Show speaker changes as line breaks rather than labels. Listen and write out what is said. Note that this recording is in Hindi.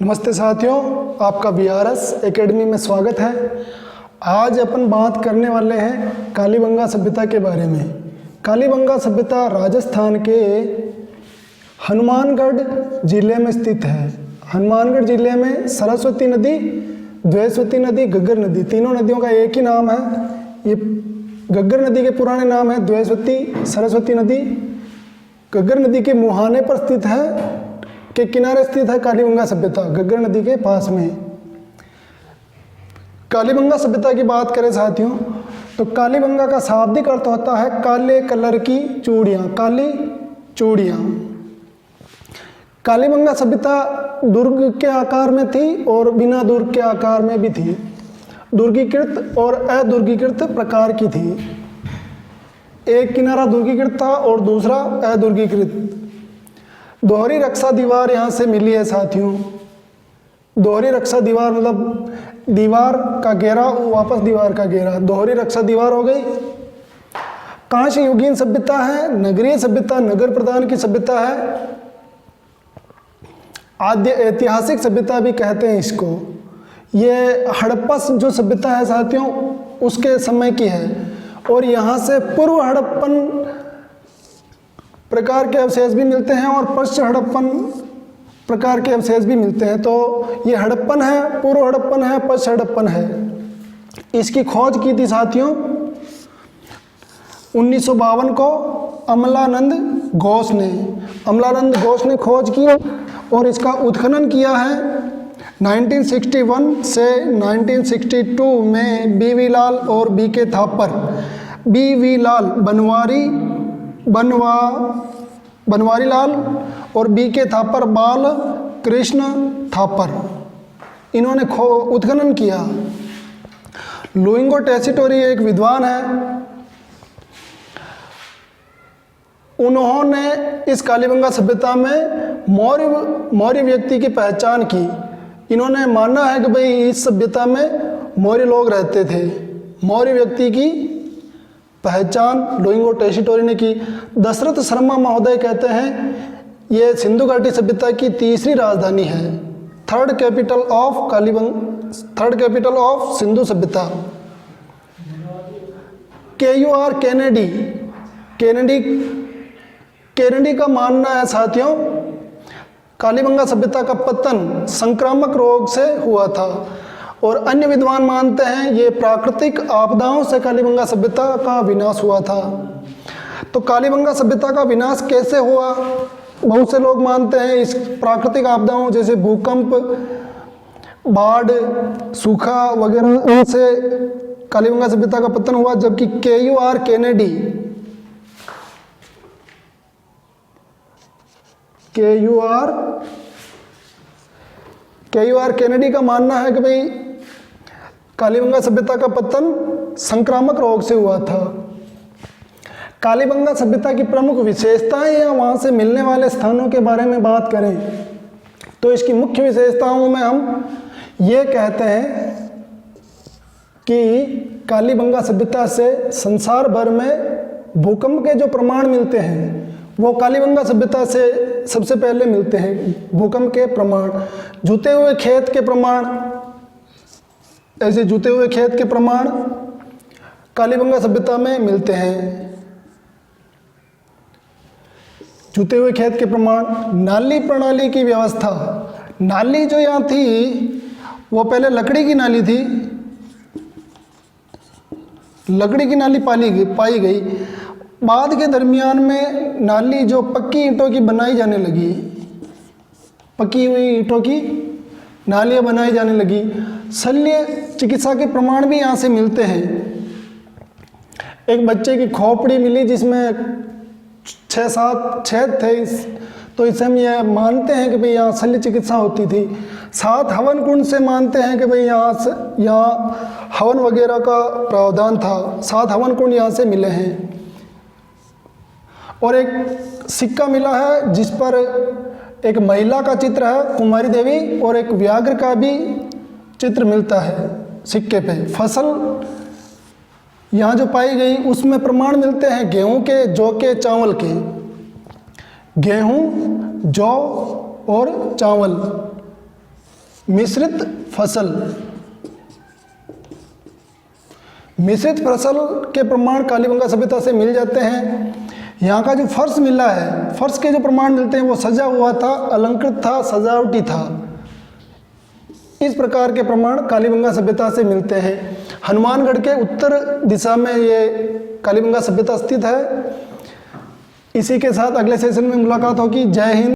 नमस्ते साथियों, आपका VRS एकेडमी में स्वागत है। आज अपन बात करने वाले हैं कालीबंगा सभ्यता के बारे में। कालीबंगा सभ्यता राजस्थान के हनुमानगढ़ जिले में स्थित है। हनुमानगढ़ जिले में सरस्वती नदी, द्वैस्वती नदी, घग्गर नदी, तीनों नदियों का एक ही नाम है। ये घग्गर नदी के पुराने नाम है द्वैस्वती, सरस्वती नदी। घग्गर नदी के मुहाने पर स्थित है, के किनारे स्थित है कालीबंगा सभ्यता, घग्गर नदी के पास में। कालीबंगा सभ्यता की बात करें साथियों, तो कालीबंगा का शाब्दिक अर्थ होता है काले कलर की चूड़ियाँ, काली चूड़ियाँ। कालीबंगा सभ्यता दुर्ग के आकार में थी और बिना दुर्ग के आकार में भी थी। दुर्गीकृत और अदुर्गीकृत प्रकार की थी। एक किनारा दुर्गीकृत था और दूसरा अदुर्गीकृत। दोहरी रक्षा दीवार यहाँ से मिली है साथियों। दोहरी रक्षा दीवार मतलब दीवार का घेरा वापस दीवार का घेरा, दोहरी रक्षा दीवार हो गई। कांस्य युगीन सभ्यता है, नगरीय सभ्यता, नगर प्रधान की सभ्यता है। आद्य ऐतिहासिक सभ्यता भी कहते हैं इसको। ये हड़प्पा जो सभ्यता है साथियों, उसके समय की है और यहाँ से पूर्व हड़प्पन प्रकार के अवशेष भी मिलते हैं और पश्चिम हड़प्पन प्रकार के अवशेष भी मिलते हैं। तो ये हड़प्पन है, पूर्व हड़प्पन है, पश्चिम हड़प्पन है। इसकी खोज की थी साथियों 1952 को अमलानंद घोष ने। अमलानंद घोष ने खोज की और इसका उत्खनन किया है 1961 से 1962 में BV लाल और BK थापर, BV लाल बनवारी लाल और BK थापर बाल कृष्ण थापर, इन्होंने उत्खनन किया। लुइंगो टेसिटोरी एक विद्वान है, उन्होंने इस कालीबंगा सभ्यता में मौर्य व्यक्ति की पहचान की। इन्होंने माना है कि भाई इस सभ्यता में मौर्य लोग रहते थे। मौर्य व्यक्ति की पहचान लुइंगो टेसिटोरी ने की। दशरथ शर्मा महोदय कहते हैं ये सिंधु घाटी सभ्यता की तीसरी राजधानी है, थर्ड कैपिटल ऑफ सिंधु सभ्यता। KUR कैनेडी का मानना है साथियों कालीबंगा सभ्यता का पतन संक्रामक रोग से हुआ था और अन्य विद्वान मानते हैं ये प्राकृतिक आपदाओं से कालीबंगा सभ्यता का विनाश हुआ था। तो कालीबंगा सभ्यता का विनाश कैसे हुआ? बहुत से लोग मानते हैं इस प्राकृतिक आपदाओं जैसे भूकंप, बाढ़, सूखा वगैरह से कालीबंगा सभ्यता का पतन हुआ, जबकि KUR कैनेडी का मानना है कि भाई कालीबंगा सभ्यता का पतन संक्रामक रोग से हुआ था। कालीबंगा सभ्यता की प्रमुख विशेषताएं या वहाँ से मिलने वाले स्थानों के बारे में बात करें तो इसकी मुख्य विशेषताओं में हम ये कहते हैं कि कालीबंगा सभ्यता से संसार भर में भूकंप के जो प्रमाण मिलते हैं वो कालीबंगा सभ्यता से सबसे पहले मिलते हैं। भूकंप के प्रमाण, जुते हुए खेत के प्रमाण, ऐसे जुते हुए खेत के प्रमाण कालीबंगा सभ्यता में मिलते हैं। जुते हुए खेत के प्रमाण, नाली प्रणाली की व्यवस्था। नाली जो यहाँ थी वो पहले लकड़ी की नाली थी, लकड़ी की नाली पाई गई। बाद के दरमियान में नाली जो पक्की ईंटों की बनाई जाने लगी, पकी हुई ईंटों की नालियाँ बनाई जाने लगी। शल्य चिकित्सा के प्रमाण भी यहाँ से मिलते हैं। एक बच्चे की खोपड़ी मिली जिसमें 6-7 छेद थे, तो इससे हम ये मानते हैं कि भाई यहाँ शल्य चिकित्सा होती थी। 7 हवन कुंड से मानते हैं कि भाई यहाँ हवन वगैरह का प्रावधान था। 7 हवन कुंड यहाँ से मिले हैं। और एक सिक्का मिला है जिस पर एक महिला का चित्र है, कुमारी देवी, और एक व्याघ्र का भी चित्र मिलता है सिक्के पे। फसल यहाँ जो पाई गई उसमें प्रमाण मिलते हैं गेहूं के, जौ के, चावल के। गेहूं, जौ और चावल मिश्रित फसल। मिश्रित फसल के प्रमाण कालीबंगा सभ्यता से मिल जाते हैं। यहाँ का जो फर्श मिला है, फर्श के जो प्रमाण मिलते हैं वो सजा हुआ था, अलंकृत था, सजावटी था। इस प्रकार के प्रमाण कालीबंगा सभ्यता से मिलते हैं। हनुमानगढ़ के उत्तर दिशा में ये कालीबंगा सभ्यता स्थित है। इसी के साथ अगले सेशन में मुलाकात होगी। जय हिंद।